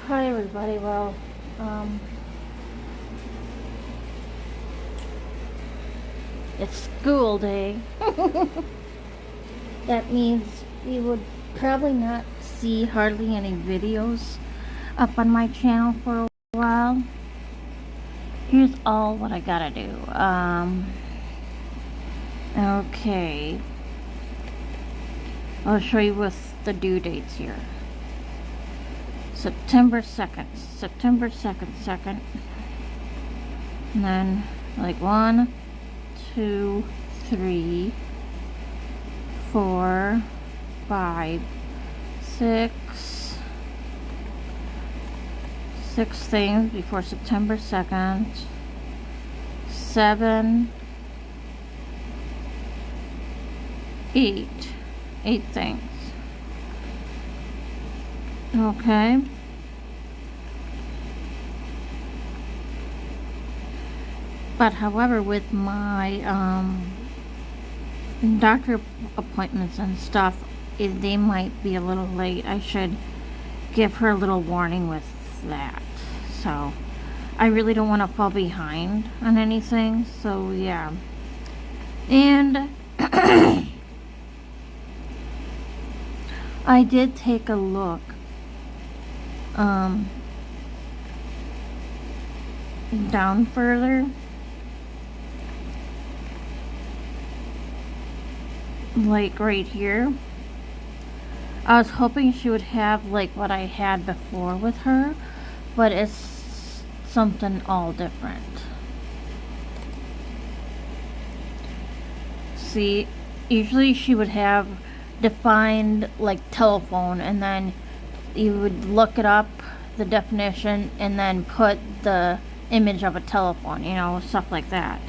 Hi everybody. Well, it's school day. That means we would probably not see hardly any videos up on my channel for a while. Here's all what I gotta do. Okay. I'll show you with the due dates here. September 2nd, September 2nd, and then like 1, 2, 3, 4, 5, 6 things before September 2nd, 7, 8 things. Okay. But however, with my doctor appointments and stuff, they might be a little late. I should give her a little warning with that. So I really don't want to fall behind on anything. So yeah. And I did take a look down further, like right here. I was hoping she would have like what I had before with her, but it's something all different. See, usually she would have defined like telephone, and then you would look it up, the definition, and then put the image of a telephone, you know, stuff like that.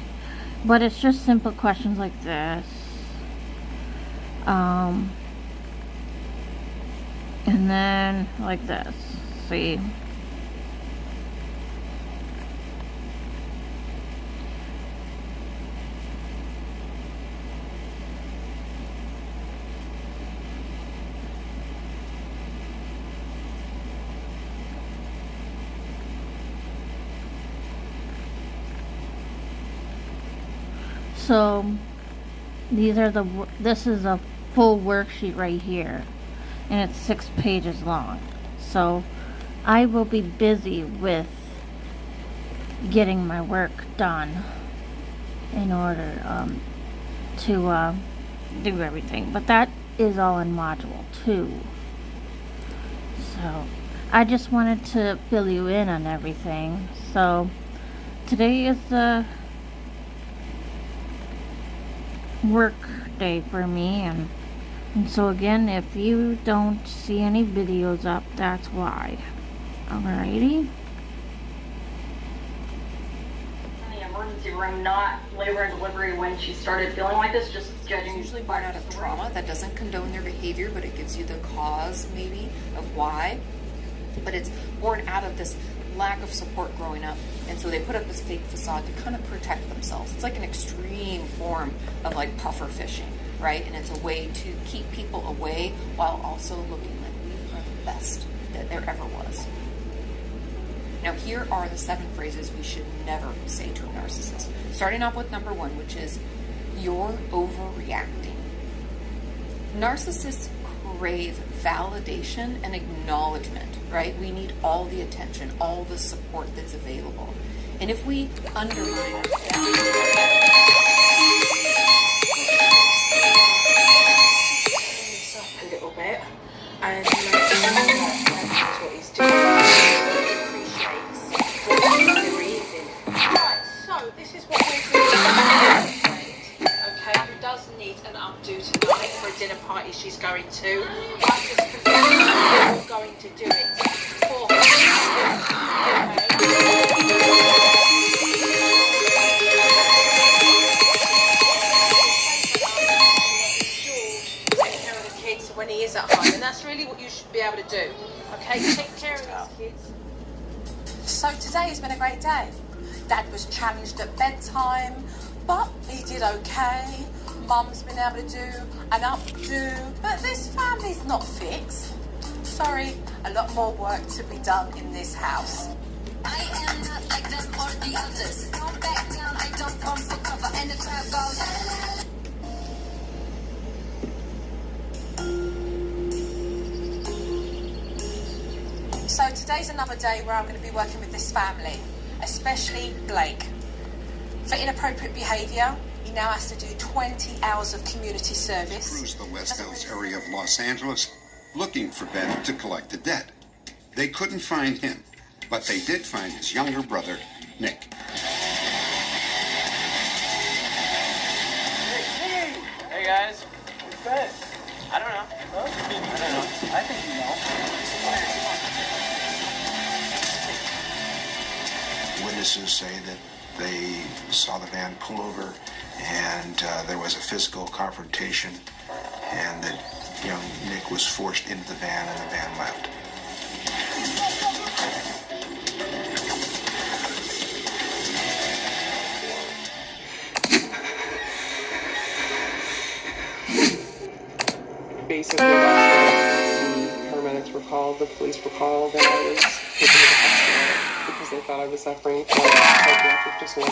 But it's just simple questions like this. And then like this. See? So this is a full worksheet right here, and it's 6 pages long. So I will be busy with getting my work done in order to do everything. But that is all in module 2. So I just wanted to fill you in on everything. So today is the work day for me, and so again, if you don't see any videos up, that's why. Alrighty. In the emergency room, not labor and delivery, when she started feeling like this, just judging. It's usually born out of trauma. That doesn't condone their behavior, but it gives you the cause maybe of why. But it's born out of this lack of support growing up, and so they put up this fake facade to kind of protect themselves. It's like an extreme form of like puffer fishing, right? And it's a way to keep people away while also looking like we are the best that there ever was. Now here are the 7 phrases we should never say to a narcissist. Starting off with number 1, which is, you're overreacting. Narcissists crave validation and acknowledgement, right? We need all the attention, all the support that's available. And if we undermine that a little bit, and that's what he's doing. He appreciates what he's reading. Right, so this is what we're doing. Okay, who does need an updo tonight for a dinner party she's going to. I'm just convinced we're all going to do it for her. When he is at home, and that's really what you should be able to do. Okay, take care of these kids. So today has been a great day. Dad was challenged at bedtime, but he did okay. Mum's been able to do an updo, but this family's not fixed. sorry, a lot more work to be done in this house. I am not like them or the others. Don't back down, I don't run for cover, and the crowd goes. So today's another day where I'm going to be working with this family, especially Blake. For inappropriate behaviour, he now has to do 20 hours of community service. Cruised the West Hills area of Los Angeles looking for Ben to collect the debt. They couldn't find him, but they did find his younger brother, Nick. Hey guys, where's Ben? I don't know. Huh? I don't know. I think you know. Witnesses say that they saw the van pull over and there was a physical confrontation and that young Nick was forced into the van and the van left. Basically, the paramedics were called, the police were called, and I was taken to the hospital because they thought I was suffering from psychiatric disorder.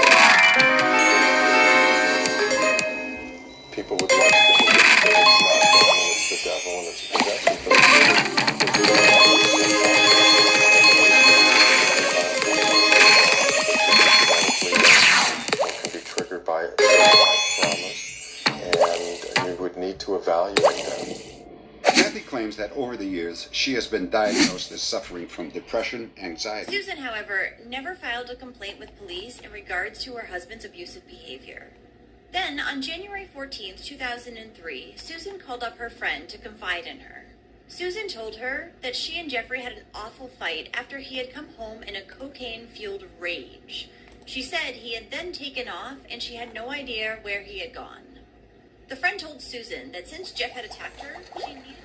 People would like to think that it's not them, and it's the devil, and it's possession, but it's can be triggered by traumas, and you would need to evaluate them. Kathy claims that over the years, she has been diagnosed as suffering from depression, anxiety. Susan, however, never filed a complaint with police in regards to her husband's abusive behavior. Then, on January 14th, 2003, Susan called up her friend to confide in her. Susan told her that she and Jeffrey had an awful fight after he had come home in a cocaine-fueled rage. She said he had then taken off and she had no idea where he had gone. The friend told Susan that since Jeff had attacked her, she needed...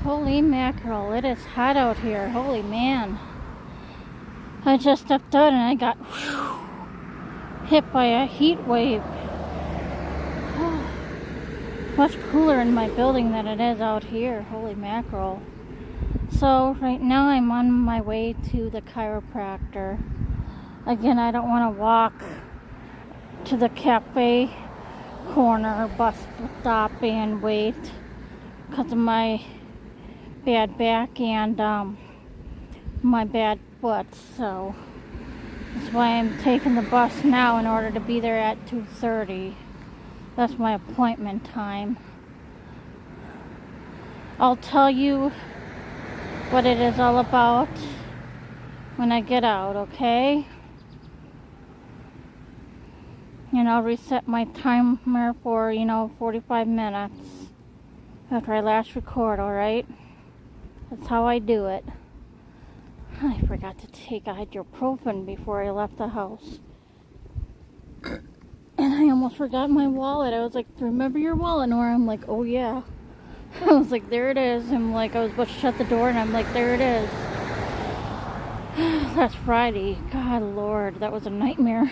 Holy mackerel, it is hot out here. Holy man. I just stepped out and I got hit by a heat wave. Much cooler in my building than it is out here. Holy mackerel. So right now I'm on my way to the chiropractor. Again, I don't want to walk to the cafe corner bus stop and wait because of my bad back and my bad foot, so that's why I'm taking the bus now in order to be there at 2:30. That's my appointment time. I'll tell you what it is all about when I get out, okay? And I'll reset my timer for, 45 minutes after I last record, alright? That's how I do it. I forgot to take a ibuprofen before I left the house. And I almost forgot my wallet. I was like, remember your wallet, Nora? I'm like, oh yeah. I was like, there it is. I'm like, I was about to shut the door and I'm like, there it is. That's Friday. God Lord, that was a nightmare.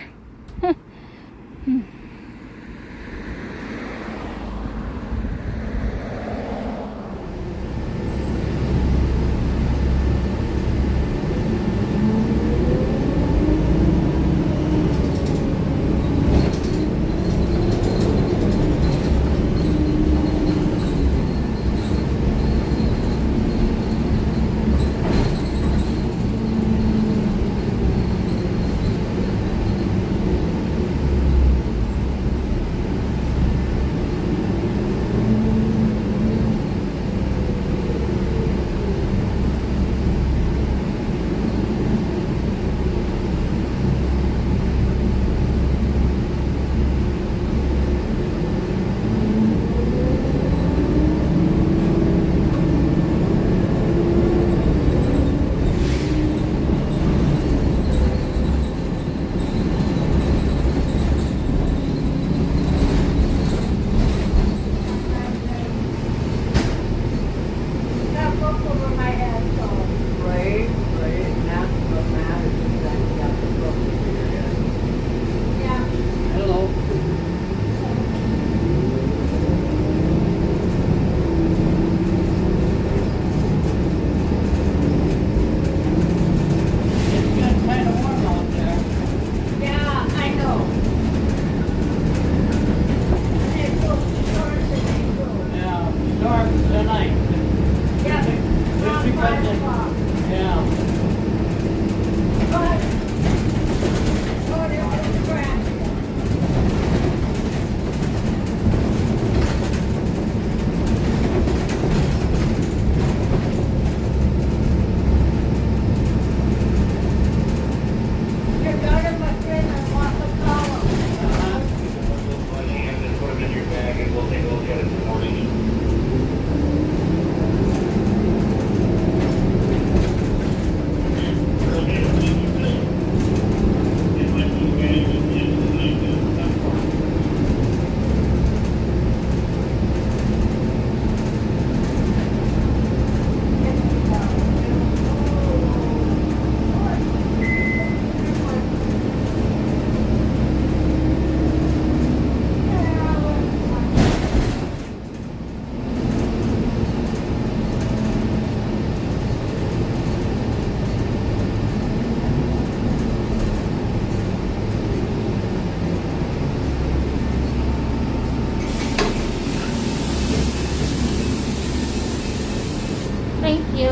Thank you.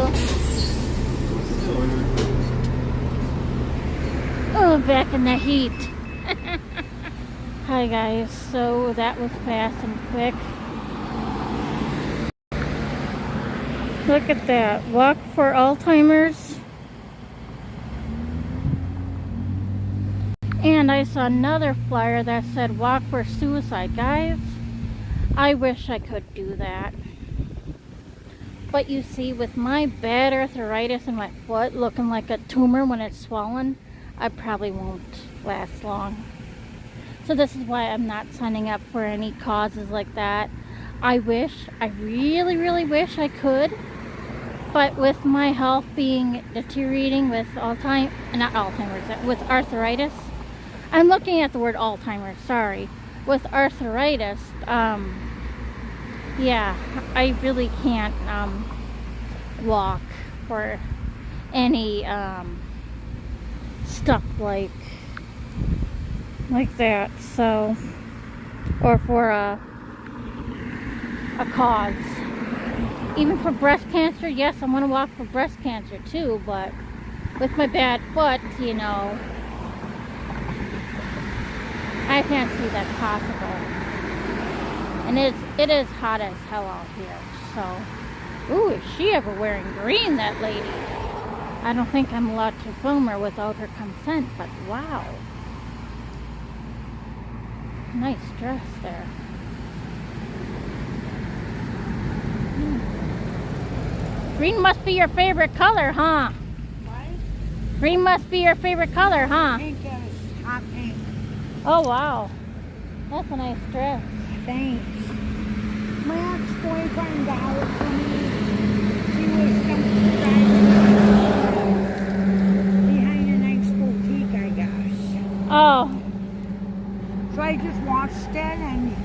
Oh, back in the heat. Hi guys, so that was fast and quick. Look at that, Walk for Alzheimer's. And I saw another flyer that said Walk for Suicide. Guys, I wish I could do that. But you see, with my bad arthritis in my foot looking like a tumor when it's swollen, I probably won't last long. So this is why I'm not signing up for any causes like that. I really, really wish I could. But with my health being deteriorating with with arthritis. I'm looking at the word Alzheimer's, sorry. With arthritis, yeah, I really can't walk for any stuff like that. So, or for a cause. Even for breast cancer, yes, I want to walk for breast cancer too, but with my bad foot, you know, I can't see that possible. And it is hot as hell out here, so. Ooh, is she ever wearing green, that lady? I don't think I'm allowed to film her without her consent, but wow. Nice dress there. Green must be your favorite color, huh? What? Green must be your favorite color, huh? Pink is hot pink. Oh, wow. That's a nice dress. Thanks. My ex-boyfriend got it for me. He was dumpster driving behind a nice boutique, I guess. Oh. So I just watched it and...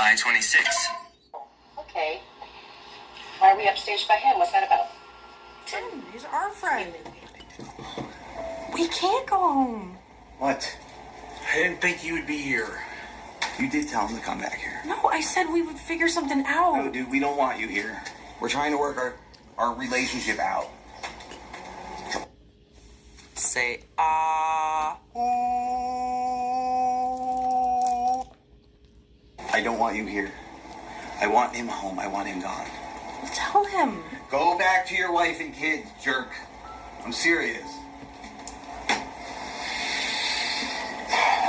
I-26. Okay. Why are we upstaged by him? What's that about? He's our friend. We can't go home. What? I didn't think you would be here. You did tell him to come back here. No, I said we would figure something out. No, dude, we don't want you here. We're trying to work our relationship out. Say, I don't want you here. I want him home. I want him gone. Tell him. Go back to your wife and kids, jerk. I'm serious.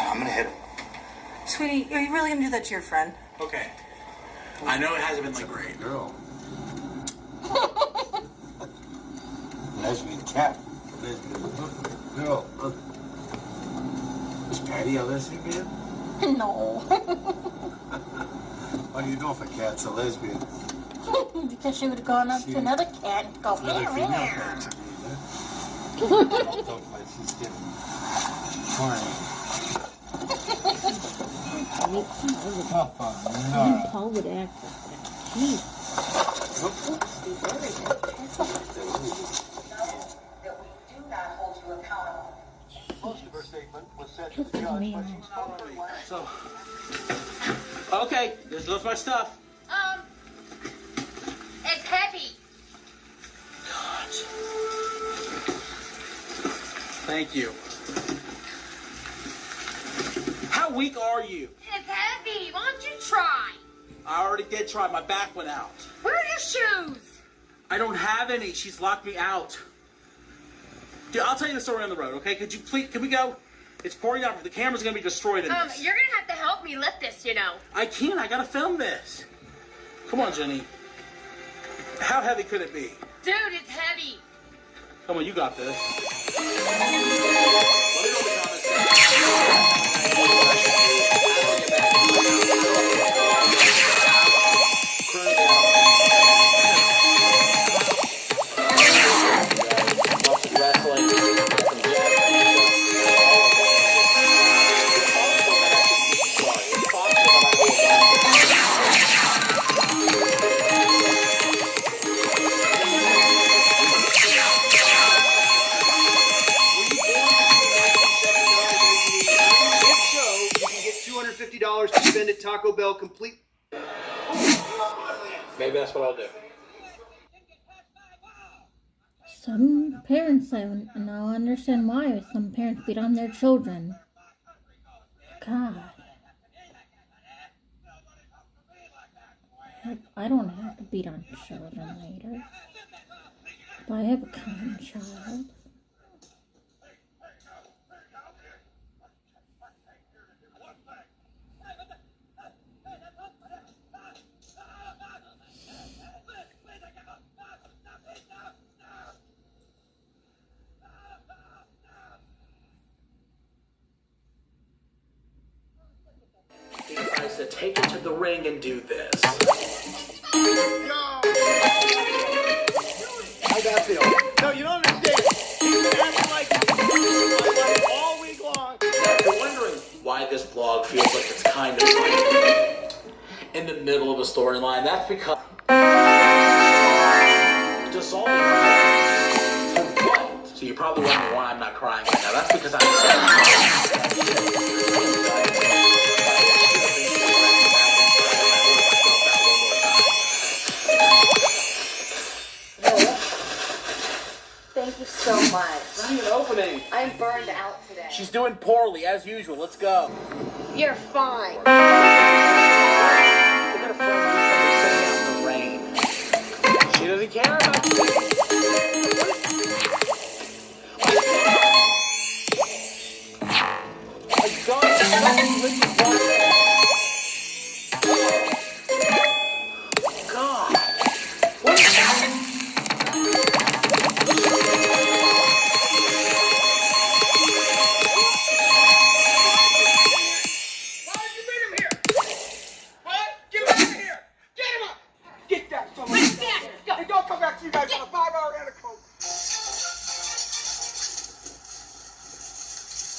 I'm gonna hit him. Sweetie, are you really gonna do that to your friend? Okay. I know it hasn't been like great. Girl. Lesbian cat. Lesbian girl. Is Patty a lesbian? No. What do you know if a cat's a lesbian? Because she would have gone up to another cat and go, Another meow, female meow. cat to me, Don't look like she's getting horny. Paul would act like that. Jeez. Most of her statement was said to the Pisses judge, me but off. she's totally lying. So, okay, this goes my stuff. It's heavy. Thank you. How weak are you? It's heavy. Why don't you try? I already did try. My back went out. Where are your shoes? I don't have any. She's locked me out. Dude, I'll tell you the story on the road, okay? Could you please, can we go? It's pouring out. The camera's gonna be destroyed in this. You're gonna have to help me lift this, you know. I can't. I gotta film this. Come on, Jenny. How heavy could it be? Dude, it's heavy. Come on, you got this. Let me know in the comments $250 to spend at Taco Bell complete. Maybe that's what I'll do. Some parents, I now understand why some parents beat on their children. God. I don't have to beat on children later. If I have a kind child. He decides to take it to the ring and do this. How'd that feel? No, you don't understand. He's been acting like all week long. If you're wondering why this vlog feels like it's kind of like in the middle of a storyline, that's because dissolving for what? So you're probably wondering why I'm not crying right now. That's because I'm Thank you so much. not even opening. I'm burned out today. She's doing poorly, as usual. Let's go. You're fine. Look at a friend who's sitting out in the rain. She doesn't care about you. My God, it's nothing with you, God. What is happening?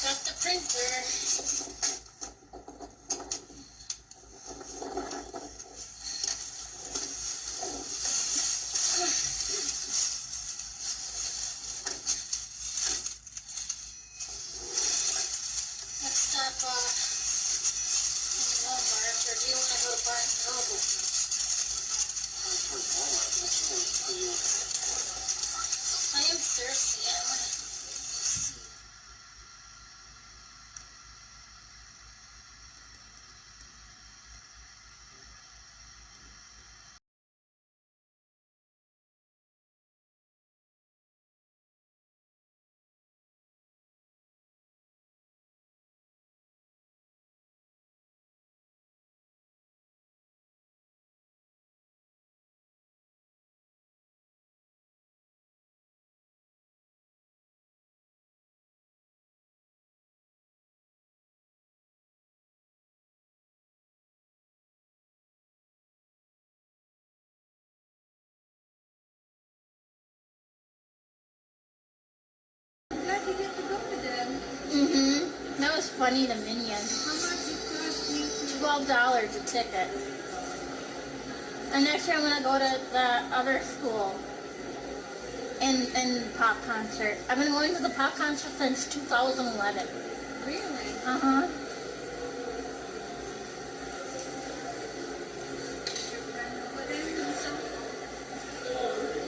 That's the printer. Let's stop in Walmart, or do you want to go to Barnes & Noble? I am thirsty. I want to funny to Minions. $12 a ticket. And next year I'm gonna go to the other school in pop concert. I've been going to the pop concert since 2011. Really? Uh-huh.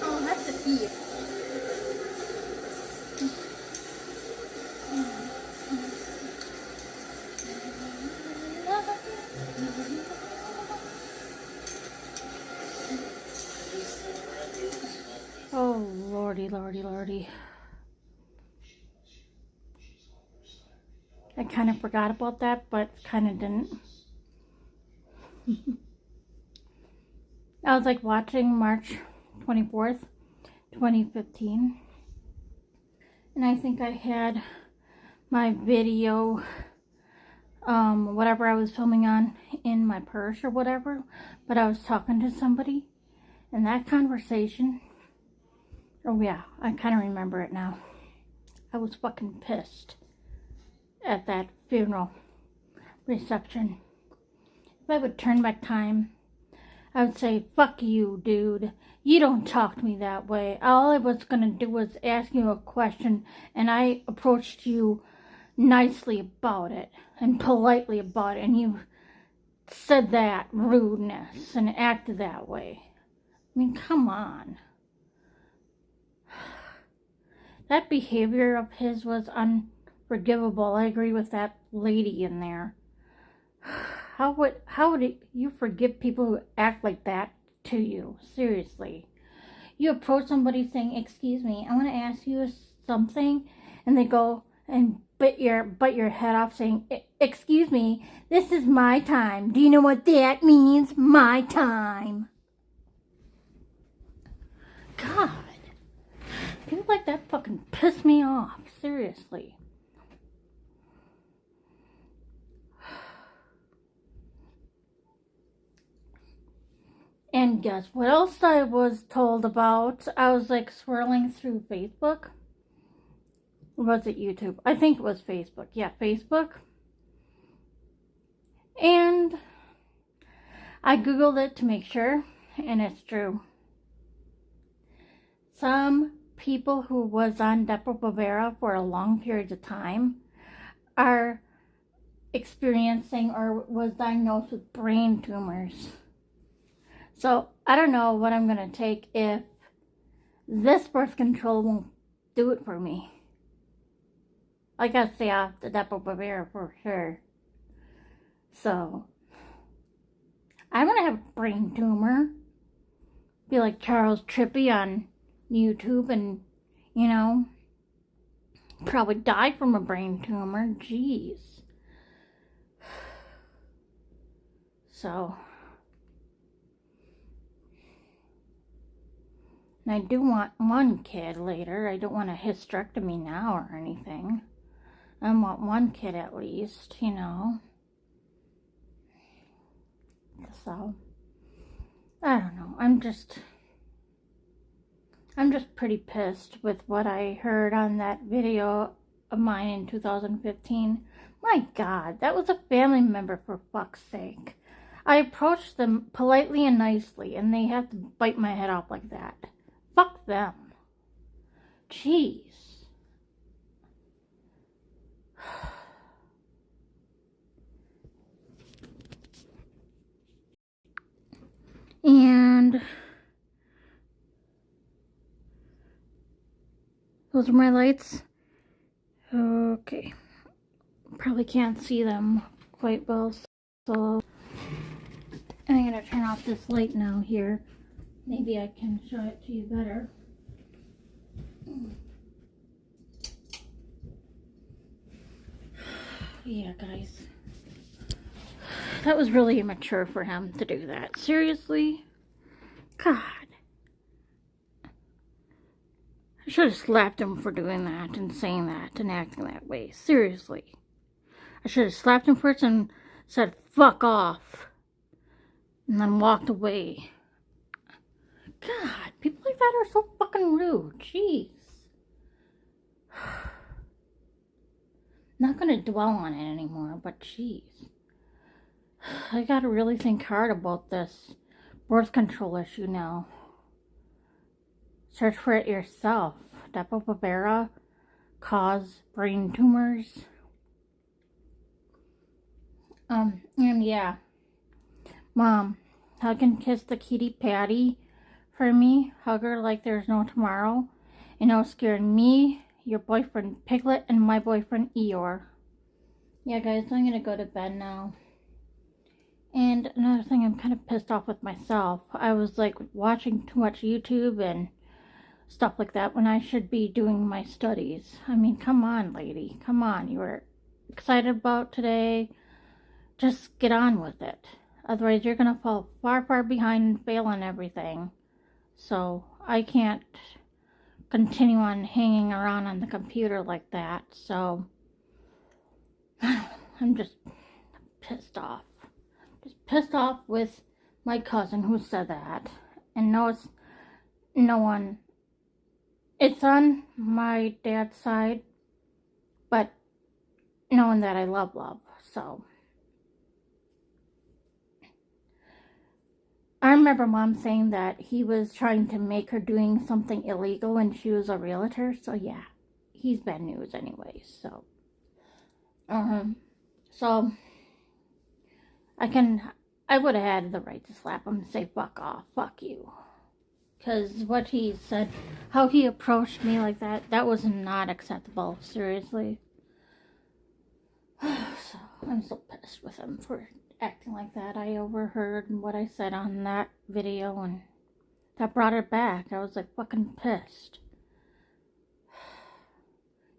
Oh, that's a key. Oh, lordy, lordy, lordy. I kind of forgot about that, but kind of didn't. I was like watching March 24th, 2015. And I think I had my video, whatever I was filming on, in my purse or whatever. But I was talking to somebody. And that conversation, oh yeah, I kind of remember it now. I was fucking pissed at that funeral reception. If I would turn back time, I would say, fuck you, dude. You don't talk to me that way. All I was going to do was ask you a question, and I approached you nicely about it and politely about it, and you said that rudeness and acted that way. I mean, come on. That behavior of his was unforgivable. I agree with that lady in there. How would you forgive people who act like that to you? Seriously. You approach somebody saying, excuse me, I want to ask you something, and they go and bite your head off saying, excuse me, this is my time. Do you know what that means? My time. God. People like that fucking piss me off. Seriously. And guess what else I was told about? I was like swirling through Facebook. Or was it YouTube? I think it was Facebook. Yeah, Facebook. And I Googled it to make sure. And it's true. Some people who was on Depo-Provera for a long period of time are experiencing or was diagnosed with brain tumors. So, I don't know what I'm going to take if this birth control won't do it for me. I got to stay off the Depo-Provera for sure. So, I want to have a brain tumor. Be like Charles Trippy on YouTube and, you know, probably die from a brain tumor. Jeez. So, and I do want one kid later. I don't want a hysterectomy now or anything. I want one kid at least, you know. So, I don't know. I'm just pretty pissed with what I heard on that video of mine in 2015. My God, that was a family member, for fuck's sake. I approached them politely and nicely, and they have to bite my head off like that. Fuck them. Jeez. And those are my lights. Okay. Probably can't see them quite well, so I'm gonna turn off this light now here. Maybe I can show it to you better. Yeah, guys. That was really immature for him to do that. Seriously? God. I should have slapped him for doing that and saying that and acting that way. Seriously. I should have slapped him first and said, fuck off. And then walked away. God, people like that are so fucking rude. Jeez. not gonna dwell on it anymore, but jeez. I gotta really think hard about this birth control issue now. Search for it yourself. Depo-Provera cause brain tumors. And yeah. Mom, hug and kiss the kitty Patty for me. Hug her like there's no tomorrow. And no scaring me, your boyfriend Piglet, and my boyfriend Eeyore. Yeah, guys, I'm gonna go to bed now. And another thing, I'm kind of pissed off with myself. I was like watching too much YouTube and stuff like that when I should be doing my studies. I mean, come on, lady. Come on. You were excited about today. Just get on with it. Otherwise, you're going to fall far, far behind and fail on everything. So, I can't continue on hanging around on the computer like that. So, I'm just pissed off. Just pissed off with my cousin who said that. And no, it's no one. It's on my dad's side, but knowing that I love, so. I remember Mom saying that he was trying to make her doing something illegal when she was a realtor, so yeah, he's bad news anyway, so. So, I would have had the right to slap him and say, fuck off, fuck you. Because what he said, how he approached me like that, that was not acceptable, seriously. So, I'm so pissed with him for acting like that. I overheard what I said on that video, and that brought it back. I was like fucking pissed.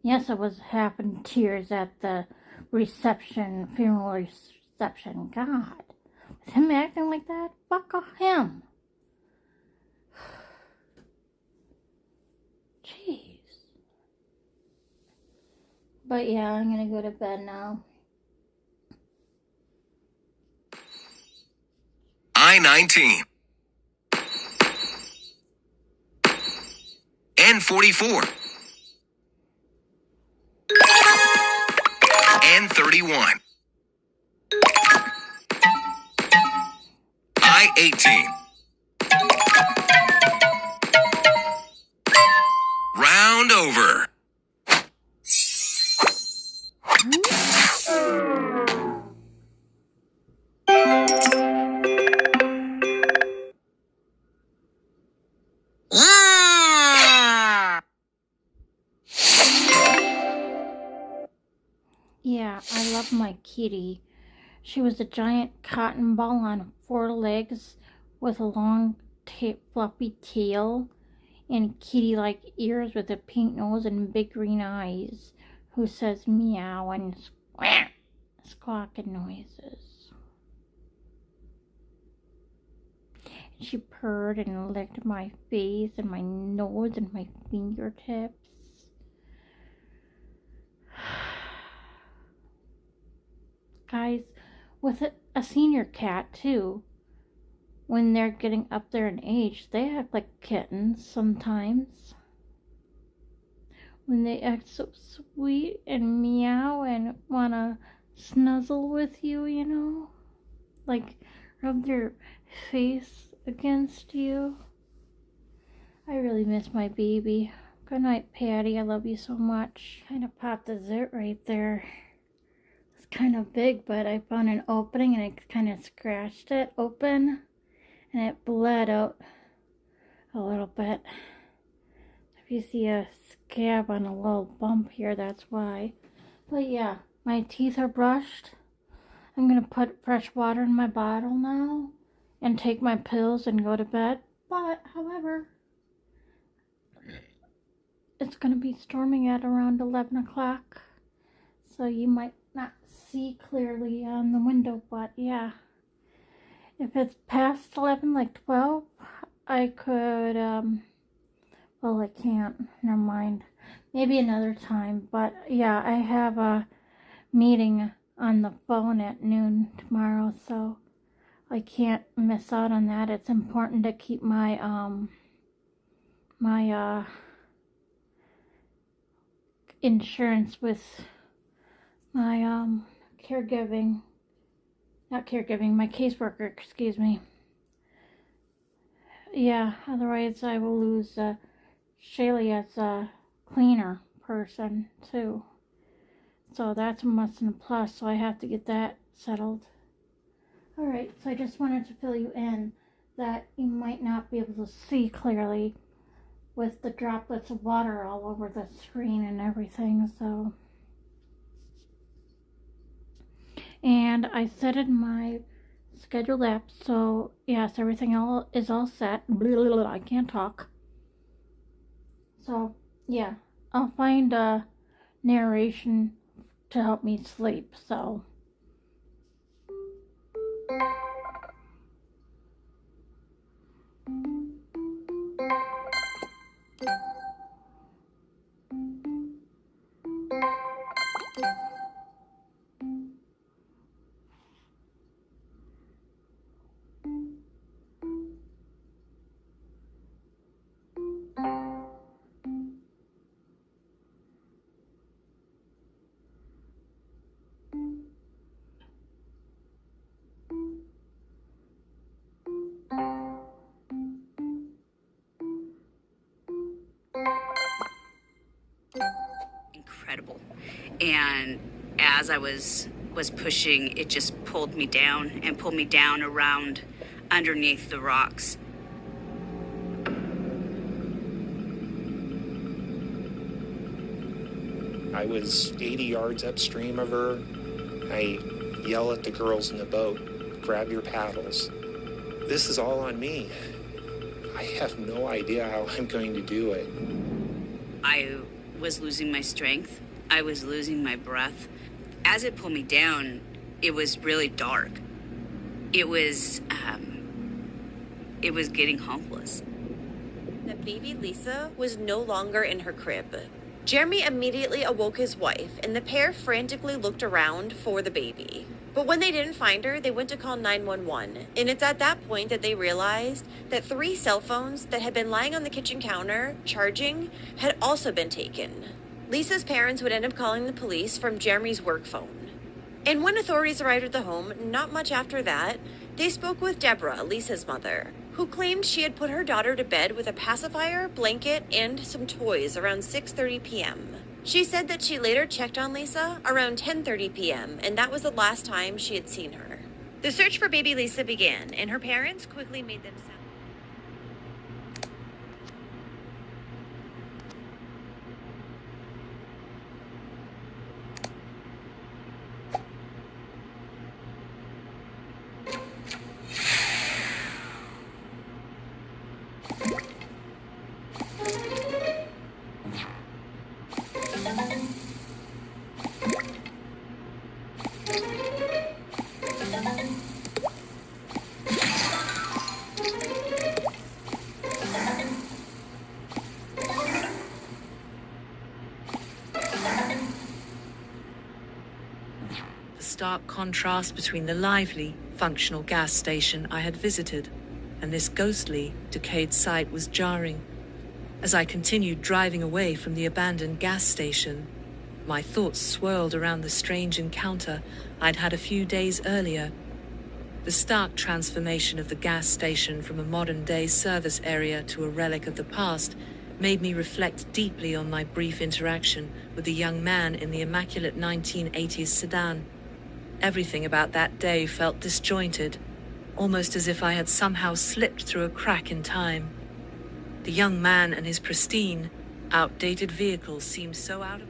Yes, I was half in tears at the funeral reception. God, with him acting like that, fuck off him. Jeez. But yeah, I'm gonna go to bed now. I-19 N44 N31 I-18 Round over. Yeah, I love my kitty. She was a giant cotton ball on 4 legs with a long, fluffy tail and kitty-like ears with a pink nose and big green eyes, who says meow and squawking noises. She purred and licked my face and my nose and my fingertips. Guys, with a senior cat too, when they're getting up there in age, they act like kittens sometimes. When they act so sweet and meow and wanna snuzzle with you, you know? Like, rub their face against you. I really miss my baby. Good night, Patty. I love you so much. Kind of popped a zit right there. It's kind of big, but I found an opening and I kind of scratched it open and it bled out a little bit. If you see a scab on a little bump here, that's why. But yeah, my teeth are brushed. I'm gonna put fresh water in my bottle now and take my pills and go to bed. But, however, it's gonna be storming at around 11 o'clock. So you might not see clearly on the window, but yeah. If it's past 11, like 12, I could, well, I can't, never mind. Maybe another time, but yeah, I have a meeting on the phone at noon tomorrow, so I can't miss out on that. It's important to keep my, insurance with my caseworker, excuse me. Yeah, otherwise I will lose Shaylee as a cleaner person too. So that's a must and a plus, so I have to get that settled. Alright, so I just wanted to fill you in that you might not be able to see clearly with the droplets of water all over the screen and everything, so. And I set in my scheduled app, so yes, everything is all set. Blah, blah, blah, I can't talk. So, yeah, I'll find a narration to help me sleep, so. Incredible. And as I was pushing, it just pulled me down and pulled me down around underneath the rocks. I was 80 yards upstream of her. I yell at the girls in the boat, grab your paddles. This is all on me. I have no idea how I'm going to do it. I was losing my strength. I was losing my breath. As it pulled me down, it was really dark. It was getting hopeless. That baby Lisa was no longer in her crib. Jeremy immediately awoke his wife, and the pair frantically looked around for the baby. But when they didn't find her, they went to call 911, and it's at that point that they realized that 3 cell phones that had been lying on the kitchen counter, charging, had also been taken. Lisa's parents would end up calling the police from Jeremy's work phone. And when authorities arrived at the home, not much after that, they spoke with Deborah, Lisa's mother, who claimed she had put her daughter to bed with a pacifier, blanket, and some toys around 6:30 p.m. She said that she later checked on Lisa around 10:30 p.m., and that was the last time she had seen her. The search for baby Lisa began, and her parents quickly made them sound. Stark contrast between the lively, functional gas station I had visited and this ghostly, decayed site was jarring. As I continued driving away from the abandoned gas station, my thoughts swirled around the strange encounter I'd had a few days earlier. The stark transformation of the gas station from a modern-day service area to a relic of the past made me reflect deeply on my brief interaction with the young man in the immaculate 1980s sedan. Everything about that day felt disjointed, almost as if I had somehow slipped through a crack in time. The young man and his pristine, outdated vehicle seemed so out of